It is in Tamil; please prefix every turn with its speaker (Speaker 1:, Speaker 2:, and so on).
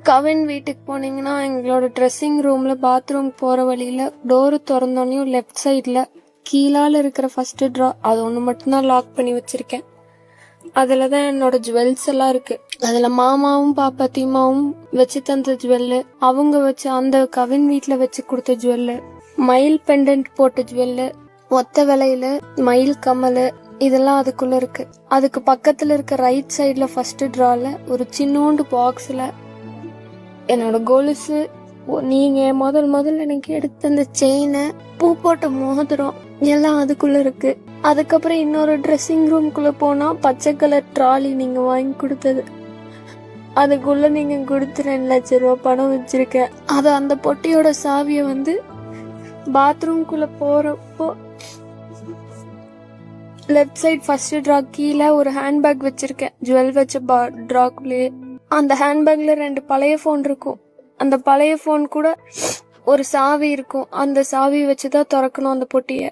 Speaker 1: கவின் வீட்டுக்கு போனீங்கன்னா எங்களோட ட்ரெஸ்ஸிங் ரூம்ல பாத்ரூம் போற வழியில டோரு திறந்தோனையும் லெஃப்ட் சைட்ல கீழால இருக்கிற ஃபர்ஸ்ட் ட்ரா அது ஒன்று மட்டும்தான் லாக் பண்ணி வச்சிருக்கேன். அதுல தான் என்னோட ஜுவல்ஸ் எல்லாம் இருக்கு. அதுல மாமாவும் பாப்பாத்திமாவும் வச்சு தந்த ஜுவல்லு, அவங்க வச்சு அந்த கவின் வீட்டுல வச்சு கொடுத்த ஜுவல்லு, மயில் பெண்டன்ட் போட்ட ஜுவல்லு, ஒத்த விலையில மயில் கம்மலு, இதெல்லாம் அதுக்குள்ள இருக்கு. அதுக்கு பக்கத்துல இருக்க ரைட் சைட்ல ஃபர்ஸ்ட் ட்ரால ஒரு சின்னோண்டு பாக்ஸ்ல என்னோட கொலுசு, நீங்க முதல்ல எனக்கு எடுத்த அந்த செயினை, பூ போட்ட மோதிரம் எல்லாம் அதுக்குள்ள இருக்கு. அதுக்கப்புறம் இன்னொரு ட்ரெஸ்ஸிங் ரூம்குள்ள போனா பச்சை கலர் ட்ராலி நீங்க வாங்கி கொடுத்தது, அதுக்குள்ள நீங்க கொடுத்து 2 லட்சம் ரூபாய் பணம் வச்சிருக்கேன். அது அந்த பொட்டியோட சாவிய பாத்ரூம்குள்ள போறப்போ லெஃப்ட் சைட் ஃபர்ஸ்ட் ட்ரா கீழே ஒரு ஹேண்ட்பேக் வச்சிருக்கேன், ஜுவல் வச்ச ட்ராக்குள்ளேயே. அந்த ஹேண்ட்பேக்ல 2 பழைய போன் இருக்கும். அந்த பழைய போன் கூட ஒரு சாவி இருக்கும். அந்த சாவி வச்சுதான் திறக்கணும் அந்த பொட்டிய.